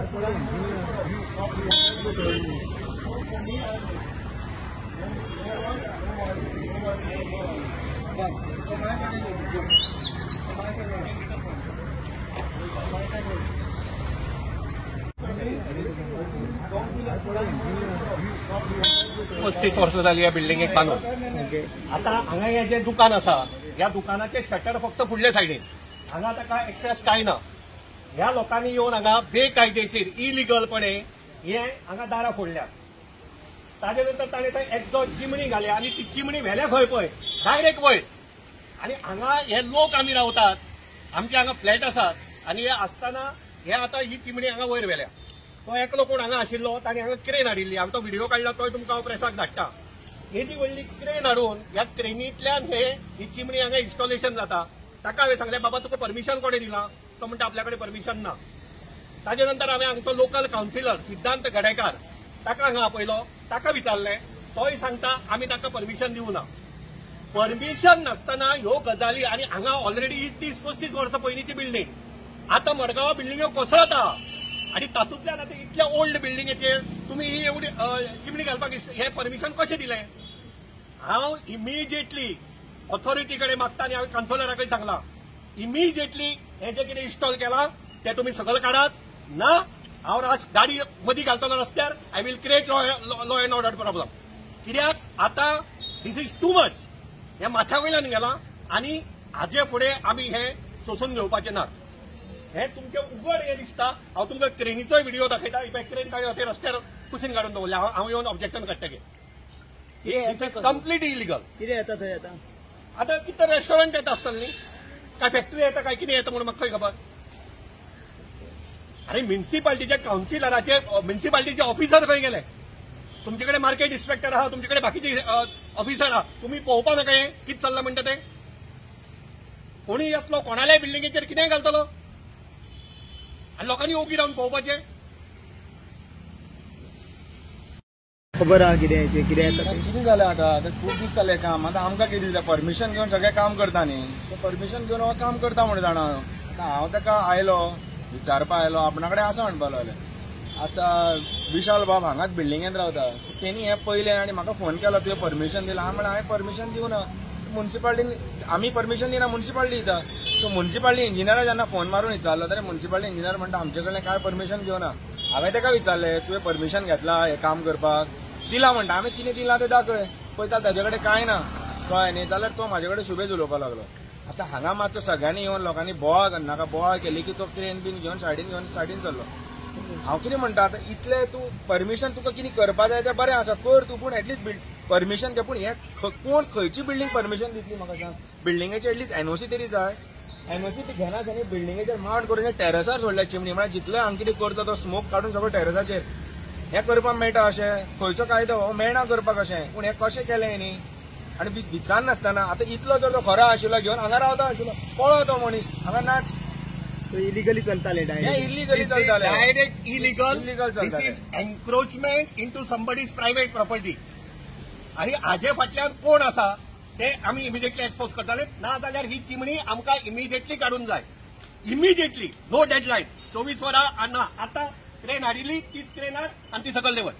पस्तीस वर्ष झाली या बिल्डिंगेक बांदून. आता हांगा हे जे दुकान आसा ह्या दुकानाचे शटर फक्त फुडले सायडीन. हांगा ताका एक्सेस काय ना. ह्या लोकांनी येवन हांगा बेकायदेशीर इलिगलपणे हे हांगा दारां फोडल्यात. ताजे नंतर ताणें थंय एकदो चिमणी घाल्या आनी ती चिमणी व्हेल्या खंय पळय डायरेक्ट वयर. आनी हांगा हे लोक आमी रावतात, आमचे हांगा फ्लॅट आसात आनी हे आसतना हे आतां ही चिमणी हांगा वयर व्हेल्या. तो एकलो कोण हांगा आशिल्लो ताणें हांगा क्रेन हाडिल्ली. हांवें तो व्हिडिओ काडला तोय तुमकां हांव प्रेसाक धाडटा. ही जी व्हडली क्रेन हाडून ह्या क्रेनींतल्यान ही चिमणी हांगा इन्स्टॉलेशन जाता. ताका हांवें सांगलें बाबा तुका परमिशन कोणें दिलां? तो म्हणटा आपल्या कडेन परमिशन ना. ताजे नंतर हांवें हांगचो लोकल कावन्सिलर सिद्धांत गडेकार ताका हांगा आपयलो. ताका विचारलें. तोय सांगता आमी ताका परमिशन दिवं ना. परमिशन नासतना ह्यो गजाली आनी हांगा ऑलरेडी 30-35 वर्सां पयलींची बिल्डींग आतां मडगांव बिल्डिंग्यो कोसळटा आनी तातूंतल्यान आतां इतल्या ओल्ड बिल्डिंगेचेर तुमी ही एवढी चिमणी घालपाक हें परमिशन कशें दिलें? हांव इमिजिएटली ऑथॉरिटी कडेन मागता आनी हांवें कावन्सिलराकय सांगलां इमिजिएटली हें जें कितें इन्स्टॉल केलां तें तुमी सकयल काडात. ना हांव गाडी मदीं घालतलो रस्त्यार. I will create law and order problem. कित्याक आतां दीस इज टू मच. हें माथ्या वयल्यान गेलां आनी हाजे फुडें आमी हें सोंसून घेवपाचें ना. हे तुमचें उघड हें दिसता. हांव तुमकां क्रेनीचोय व्हिडिओ दाखयता. ही क्रेन काय रस्त्यार कुशीन काडून दवरल्या. हांव येवन ऑब्जेक्शन काडटलें. This is complete illegal. कितें येता थंय आतां कितें रेस्टॉरंट येता आसतलें न्ही, काय फॅक्टरी येता काय कितें येता म्हणून म्हाका खंय खबर? अरे म्युनिसिपालिटीच्या कावन्सिलराचे म्युनिसिपालिटीचे ऑफिसर खंय गेले? तुमचे कडेन मार्केट इन्स्पेक्टर आहा, तुमचे कडेन बाकीचे ऑफिसर आहा. तुम्ही पळोवपा नका हें कितें चल्लां म्हणटा तें? कोणी येतलो कोणाल्याय बिल्डिंगेचेर कितेंय घालतलो आनी लोकांनी ओगी रावन पळोवपाचें. खबर आहा कितें कितें जालें आतां खूब दीस जाले काम. आतां आमकां कितें दिता परमिशन घेवन सगळें काम करता न्ही. सो परमिशन घेवन हो काम करता म्हण जाणा. आतां हांव ताका आयलो विचारपा आयलो आपणा कडेन आसा म्हणपा लागलें. आतां विशाल बाब हांगाच बिल्डिंगेंत रावता. तेणी हें पयलें आनी म्हाका फोन केलो तुवें परमिशन दिलां. हांव म्हणलें हांवें परमिशन दिवं ना. म्युनिसिपालिटीन आमी परमिशन दिना म्युनिसिपालिटी दिता. सो म्युनिसिपालिटी इंजिनियरा जेन्ना फोन मारून विचारलो जाल्यार म्युनिसिपालिटी इंजिनियर म्हणटा आमचे कडल्यान काय परमिशन घेवना. हांवें ताका विचारलें तुवें परमिशन घेतलां हें काम करपाक? दिलां म्हणटा. हांवें कितें दिलां तें दाखय. पळयता ताजे कडेन कांय ना. कळ्ळें न्ही. जाल्यार तो म्हाजे कडेन शुबेज उलोवपाक लागलो. आतां हांगा मातसो सगळ्यांनी येवन लोकांनी बोवाळ करनाका. बोवाळ केली की तो क्रेन बीन घेवन सायडीन चल्लो. हांव कितें म्हणटा आतां इतलें तूं परमिशन तुका कितें करपा जाय तें बरें आसा कर तूं. पूण एटलीस्ट परमिशन घे. पूण हें कोण खंयची बिल्डींग परमिशन दितली म्हाका सांग? बिल्डिंगेची एटलीस्ट एनओसी तरी जाय. एनओसी ती घेनात आनी बिल्डिंगेचेर मांड करून टॅरसार सोडल्या चिमणी. म्हळ्यार जितलें हांगा कितें करता तो स्मोक काडून सगळो टॅरसाचेर हें करपाक मेळटा अशें खंयचो कायदो हो मेळना करपाक अशें. पूण हें कशें केलें न्ही. आनी विचार नासतना आतां इतलो जर तो खरो आशिल्लो घेवन हांगा रावता आशिल्लो पळो तो मनीस हांगा नाच. इलिगली चलताले इलिगली चलताले. Direct illegal. This is encroachment into somebody's private property. आनी हाजे फाटल्यान कोण आसा ते आमी इमिजिएटली एक्सपोज करताले. ना जाल्यार ही चिमणी आमकां इमिजिएटली काडून जाय. इमिजिएटली. No deadline. 24 वरां ना. आतां क्रेन हाडिल्ली तीच क्रेन हाड आनी ती सकयल देंवय.